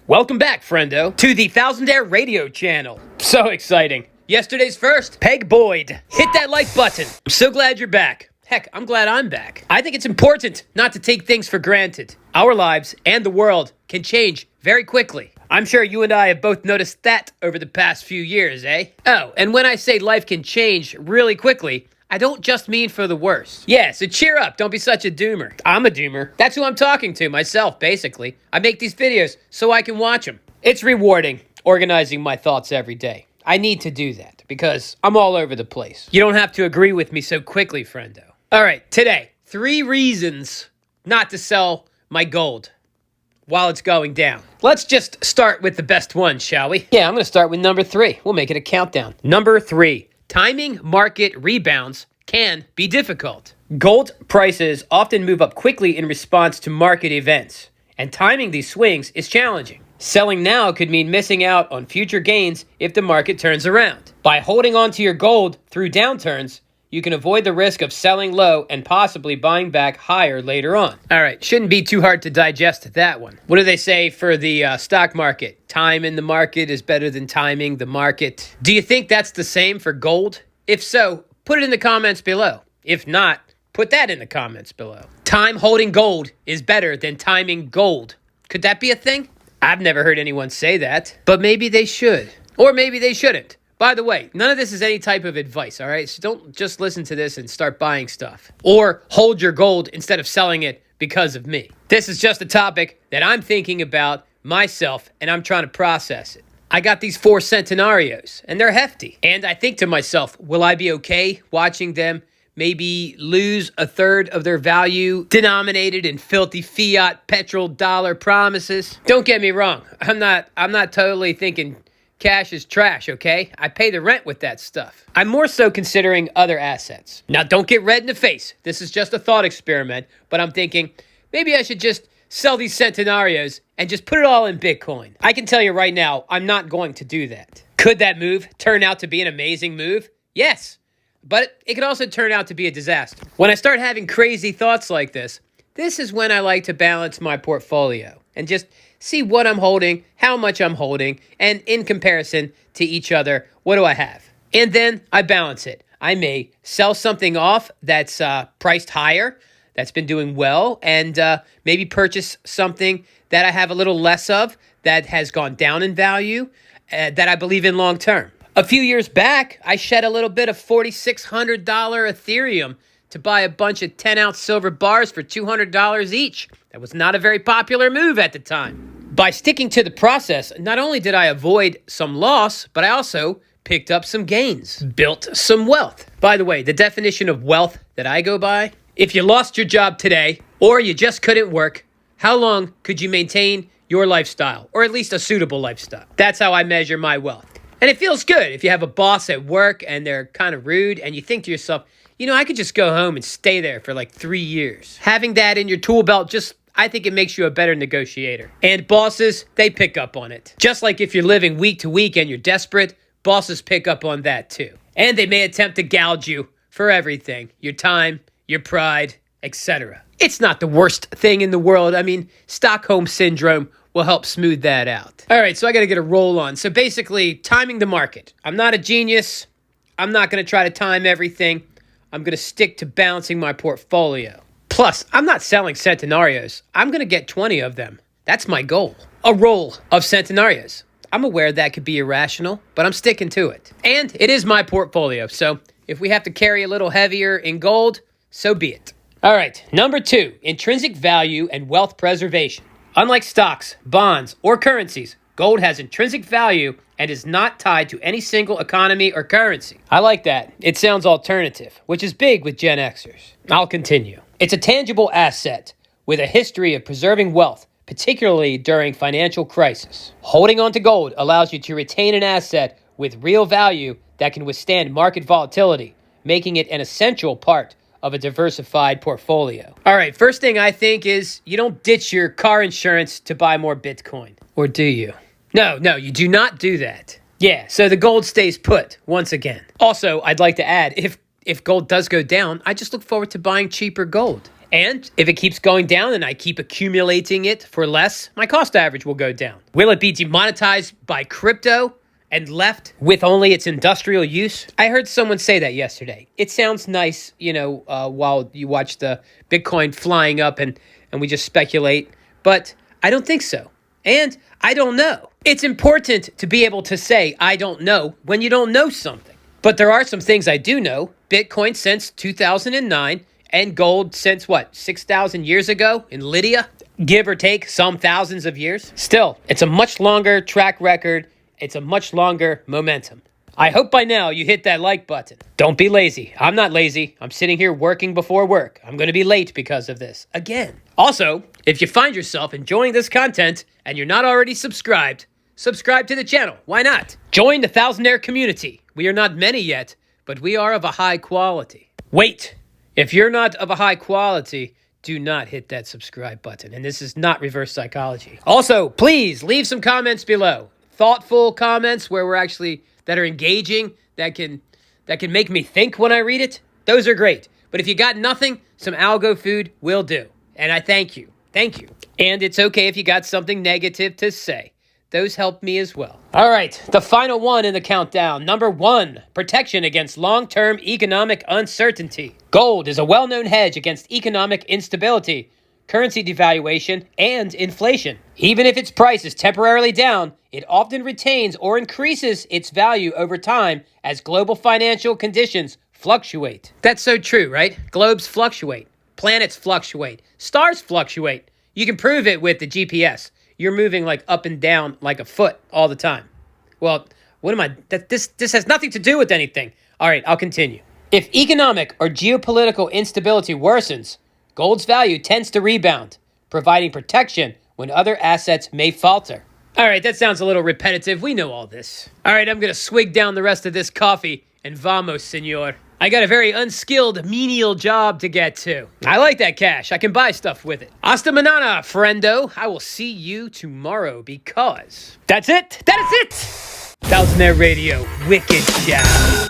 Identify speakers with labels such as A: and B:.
A: Welcome back, friendo, to the Thousandaire Radio channel. So exciting. Yesterday's first, Peg Boyd. Hit that like button. I'm so glad you're back. Heck, I'm glad I'm back. I think it's important not to take things for granted. Our lives and the world can change very quickly. I'm sure you and I have both noticed that over the past few years, eh? Oh, and when I say life can change really quickly, I don't just mean for the worse. Yeah, so cheer up. Don't be such a doomer. I'm a doomer. That's who I'm talking to, myself, basically. I make these videos so I can watch them. It's rewarding, organizing my thoughts every day. I need to do that because I'm all over the place. You don't have to agree with me so quickly, friendo. All right, today, 3 reasons not to sell my gold while it's going down. Let's just start with the best one, shall we? Yeah, I'm going to start with number 3. We'll make it a countdown. Number 3. Timing market rebounds can be difficult. Gold prices often move up quickly in response to market events, and timing these swings is challenging. Selling now could mean missing out on future gains if the market turns around. By holding on to your gold through downturns, you can avoid the risk of selling low and possibly buying back higher later on. All right, shouldn't be too hard to digest that one. What do they say for the stock market? Time in the market is better than timing the market. Do you think that's the same for gold? If so, put it in the comments below. If not, put that in the comments below. Time holding gold is better than timing gold. Could that be a thing? I've never heard anyone say that, but maybe they should. Or maybe they shouldn't. By the way, none of this is any type of advice, all right? So don't just listen to this and start buying stuff. Or hold your gold instead of selling it because of me. This is just a topic that I'm thinking about myself, and I'm trying to process it. I got these 4 centenarios, and they're hefty. And I think to myself, will I be okay watching them maybe lose a third of their value denominated in filthy fiat petrol dollar promises? Don't get me wrong. I'm not totally thinking cash is trash, okay? I pay the rent with that stuff. I'm more so considering other assets. Now, don't get red in the face. This is just a thought experiment, but I'm thinking maybe I should just sell these centenarios and just put it all in Bitcoin. I can tell you right now, I'm not going to do that. Could that move turn out to be an amazing move? Yes, but it could also turn out to be a disaster. When I start having crazy thoughts like this is when I like to balance my portfolio and just see what I'm holding, how much I'm holding, and in comparison to each other, what do I have? And then I balance it. I may sell something off that's priced higher, that's been doing well, and maybe purchase something that I have a little less of, that has gone down in value, that I believe in long term. A few years back, I shed a little bit of $4,600 Ethereum to buy a bunch of 10-ounce silver bars for $200 each. That was not a very popular move at the time. By sticking to the process, not only did I avoid some loss, but I also picked up some gains, built some wealth. By the way, the definition of wealth that I go by, if you lost your job today or you just couldn't work, how long could you maintain your lifestyle, or at least a suitable lifestyle? That's how I measure my wealth. And it feels good if you have a boss at work and they're kind of rude and you think to yourself, you know, I could just go home and stay there for like 3 years. Having that in your tool belt I think it makes you a better negotiator. And bosses, they pick up on it. Just like if you're living week to week and you're desperate, bosses pick up on that too. And they may attempt to gouge you for everything. Your time, your pride, etc. It's not the worst thing in the world. I mean, Stockholm Syndrome will help smooth that out. All right, so I got to get a roll on. So basically, timing the market. I'm not a genius. I'm not going to try to time everything. I'm going to stick to balancing my portfolio. Plus, I'm not selling centenarios. I'm going to get 20 of them. That's my goal. A roll of centenarios. I'm aware that could be irrational, but I'm sticking to it. And it is my portfolio, so if we have to carry a little heavier in gold, so be it. All right, number 2, intrinsic value and wealth preservation. Unlike stocks, bonds, or currencies, gold has intrinsic value and is not tied to any single economy or currency. I like that. It sounds alternative, which is big with Gen Xers. I'll continue. It's a tangible asset with a history of preserving wealth, particularly during financial crisis. Holding on to gold allows you to retain an asset with real value that can withstand market volatility, making it an essential part of a diversified portfolio. All right, first thing I think is you don't ditch your car insurance to buy more Bitcoin. Or do you? No, you do not do that. Yeah, so the gold stays put once again. Also, I'd like to add, if gold does go down, I just look forward to buying cheaper gold. And if it keeps going down and I keep accumulating it for less, my cost average will go down. Will it be demonetized by crypto and left with only its industrial use? I heard someone say that yesterday. It sounds nice, while you watch the Bitcoin flying up and we just speculate, but I don't think so. And I don't know. It's important to be able to say, I don't know, when you don't know something. But there are some things I do know. Bitcoin since 2009 and gold since 6,000 years ago in Lydia, give or take some thousands of years. Still, it's a much longer track record. It's a much longer momentum. I hope by now you hit that like button. Don't be lazy. I'm not lazy. I'm sitting here working before work. I'm going to be late because of this. Again. Also, if you find yourself enjoying this content and you're not already subscribed, subscribe to the channel. Why not? Join the Thousandaire community. We are not many yet, but we are of a high quality. Wait. If you're not of a high quality, do not hit that subscribe button. And this is not reverse psychology. Also, please leave some comments below. Thoughtful comments that are engaging, that can make me think when I read it. Those are great. But if you got nothing, some algo food will do. And I thank you. Thank you. And it's okay if you got something negative to say. Those help me as well. All right, the final one in the countdown. Number 1, protection against long-term economic uncertainty. Gold is a well-known hedge against economic instability, currency devaluation, and inflation. Even if its price is temporarily down, it often retains or increases its value over time as global financial conditions fluctuate. That's so true, right? Globes fluctuate. Planets fluctuate. Stars fluctuate. You can prove it with the GPS. You're moving up and down like a foot all the time. Well, this has nothing to do with anything. All right, I'll continue. If economic or geopolitical instability worsens, gold's value tends to rebound, providing protection when other assets may falter. All right, that sounds a little repetitive. We know all this. All right, I'm going to swig down the rest of this coffee and vamos, senor. I got a very unskilled menial job to get to. I like that cash. I can buy stuff with it. Hasta manana, friendo. I will see you tomorrow because that's it. That is it. Thousandaire Radio, wicked shout.